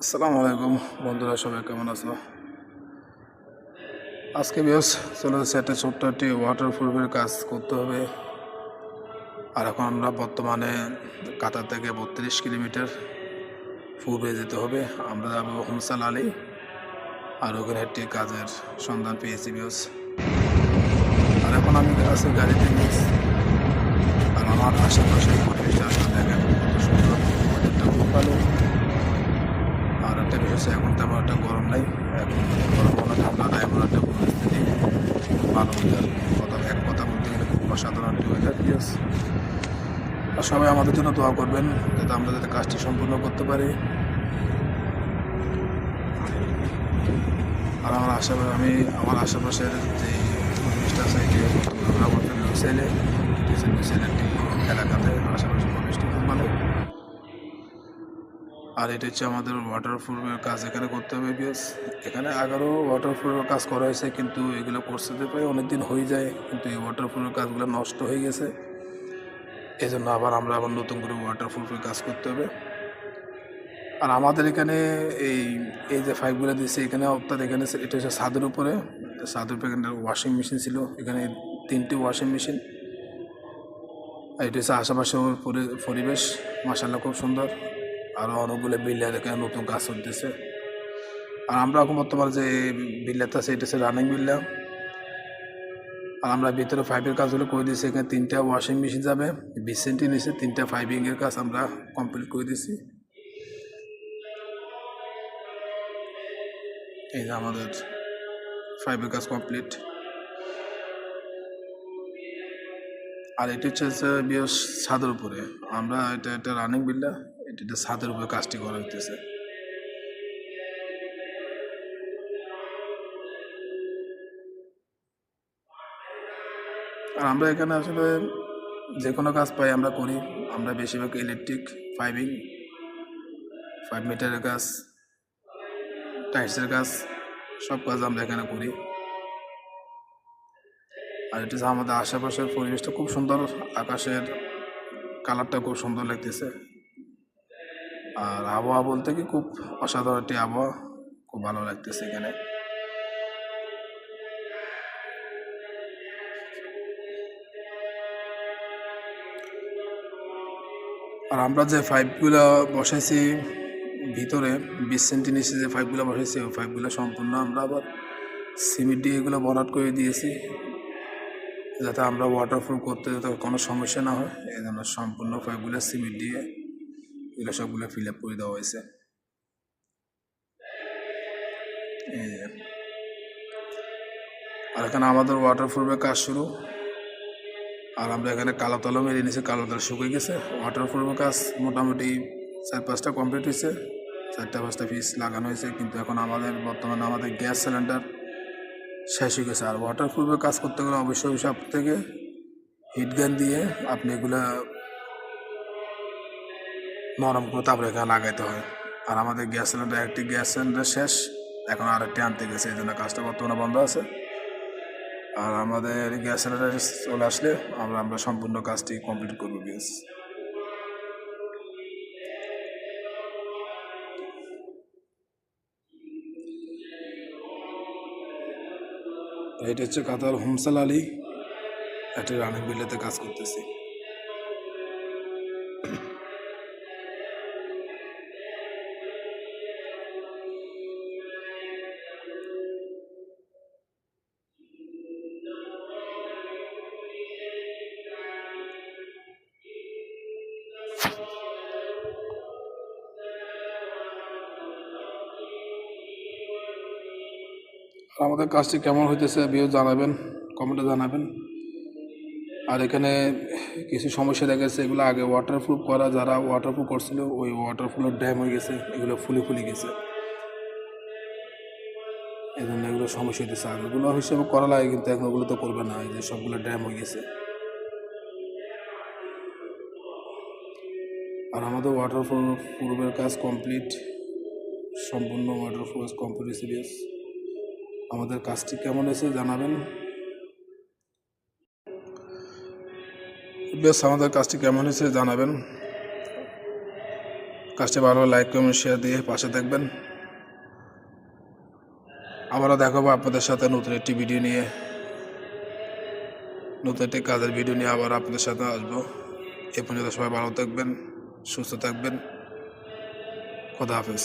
আসসালামু আলাইকুম বন্ধুরা, সবাই কেমন আছো? আজকে চলে যাচ্ছে একটা ছোট্ট একটি ওয়াটারপ্রুফের কাজ করতে হবে। আর এখন আমরা বর্তমানে কাতার থেকে 32 কিলোমিটার পূর্বে যেতে হবে। আমরা যাবো হোমসাল আলী, আর ওখানে একটি কাজের সন্ধান পেয়েছি আর এখন আমি আছি গাড়িতে আর আমার আশেপাশে পরিবেশটা আসলে দেখেন কত সুন্দর, ওয়েদারটা খুব ভালো। আর একটা বিষয় হচ্ছে এখন তেমন একটা গরম নাই, এখন গরম হলো ঠান্ডা নাই, এমন একটা পরিস্থিতি ভালো ওয়েদার। এক কথা বলতে গেলে খুব অসাধারণ একটি ওয়েদার আর সবাই আমাদের জন্য দোয়া করবেন যাতে আমরা কাজটি সম্পূর্ণ করতে পারি। আর আমার আশেপাশের যে পরিবেশটা আছে এটি আমরা বলতে লুসাইলে একটি এলাকাতে আশেপাশে পরিবেশটি খুব ভালো। আর এটা হচ্ছে আমাদের ওয়াটারপ্রুফের কাজ এখানে করতে হবে এখানে আগেও ওয়াটারপ্রুফের কাজ করা হয়েছে, কিন্তু এগুলো করতে প্রায় অনেকদিন হয়ে যায়, কিন্তু এই ওয়াটারপ্রুফের কাজগুলো নষ্ট হয়ে গেছে। এই জন্য আমরা আবার নতুন করে ওয়াটারপ্রুফের কাজ করতে হবে। আর আমাদের এখানে এই এই যে পাইপগুলো দিয়েছে এখানে, অর্থাৎ এখানে এটা হচ্ছে ছাদের উপরে এখানে ওয়াশিং মেশিন ছিল, এখানে 3টি ওয়াশিং মেশিন। আর এটা হচ্ছে আশেপাশের পরিবেশ মাশাআল্লাহ খুব সুন্দর। আরও অনেকগুলো বিল্ডার এখানে নতুন কাজ চলতেছে। আর আমরা এখন বর্তমানে যে বিল্ডারটা আছে এটা হচ্ছে রানিং বিল্ডার। আর আমরা ভিতরে পাইপের কাজগুলো করে দিয়েছি। এখানে 3টা ওয়াশিং মেশিন যাবে, 20 সেন্টি নিচে 3টা পাইপিংয়ের কাজ আমরা কমপ্লিট করে দিয়েছি। এই যে আমাদের পাইপের কাজ কমপ্লিট। আর এটি হচ্ছে ছাদের উপরে, আমরা এটা রানিং বিল্ডার, এটা ছাদের উপরে কাজটি করা হইতেছে। আর আমরা এখানে আসলে যে কোনো কাজ পাই আমরা করি। আমরা বেশিরভাগ ইলেকট্রিক, পাইপ মিটারের কাজ, টাইলসের কাজ, সব কাজ আমরা এখানে করি। আর এটা আমাদের আশেপাশের পরিবেশটা খুব সুন্দর, আকাশের কালারটা খুব সুন্দর লাগতেছে। আর আবহাওয়া বলতে কি খুব অসাধারণ একটি আবহাওয়া, খুব ভালো লাগতেছে এখানে। আর আমরা যে পাইপগুলো বসাইছি ভিতরে 20 সেন্টি নিচে যে পাইপগুলো বসাইছি, ওই পাইপগুলো সম্পূর্ণ আমরা আবার সিমেন্ট দিয়ে এগুলো ভরাট করে দিয়েছি, যাতে আমরা ওয়াটারপ্রুফ করতে যাতে কোনো সমস্যা না হয়। এই জন্য সম্পূর্ণ পাইপগুলো সিমেন্ট দিয়ে এগুলো সবগুলো ফিল আপ করে দেওয়া হয়েছে। আর এখানে আমাদের ওয়াটারপ্রুফের কাজ শুরু। আর আমরা এখানে কালো তলা মেরে নিয়েছি, কালো তলা শুকিয়ে গেছে। ওয়াটারপ্রুফের কাজ মোটামুটি 4-5টা কমপ্লিট হয়েছে, 4-5টা পিস লাগানো হয়েছে, কিন্তু এখন বর্তমানে আমাদের গ্যাস সিলিন্ডার শেষ হয়ে গেছে। আর ওয়াটারপ্রুফের কাজ করতে গেলে অবশ্যই সব থেকে হিট গান দিয়ে আপনি এগুলো নরম করে তারপরে এখানে লাগাইতে হয়। আর আমাদের গ্যাস সিলিন্ডার শেষ, এখন আরেকটি আনতে গেছে, এই জন্য কাজটা বর্তমানে বন্ধ আছে। আর আমাদের গ্যাস সিলিন্ডার চলে আসলে আমরা সম্পূর্ণ কাজটি কমপ্লিট করবো এটা হচ্ছে কাতার হোমসাল আলী, একটা রানিং বিল্ডারতে কাজ করতেছি। আমাদের কাজটি কেমন হইতেছে জানাবেন, কমেন্টে জানাবেন। আর এখানে কিছু সমস্যা দেখা গেছে, এগুলো আগে ওয়াটারপ্রুফ করা, যারা ওয়াটারপ্রুফ করছিল ওই ওয়াটারপ্রুফের ড্যাম হয়ে গেছে, এগুলো ফুলে গেছে, এই জন্য এগুলো সমস্যা হইতেছে। আগেগুলো হিসেবে করা লাগে, কিন্তু এখন ওগুলো তো করবে না, এই যে সবগুলো ড্যাম হয়ে গেছে। আর আমাদের ওয়াটারপ্রুফের কাজ কমপ্লিট, সম্পূর্ণ ওয়াটারপ্রুফ কাজ কমপ্লিট সিরিয়াস। আমাদের কাজটি কেমন হয়েছে জানাবেন। আমাদের কাজটি কেমন হয়েছে জানাবেন। কাজটি ভালো লাইক কমেন্ট শেয়ার দিয়ে পাশে থাকবেন। আবারও দেখাবো আপনাদের সাথে নতুন একটি ভিডিও নিয়ে, নতুন একটি কাজের ভিডিও নিয়ে আবার আপনাদের সাথে আসবো। এ পর্যন্ত সবাই ভালো থাকবেন, সুস্থ থাকবেন। খোদা হাফেজ।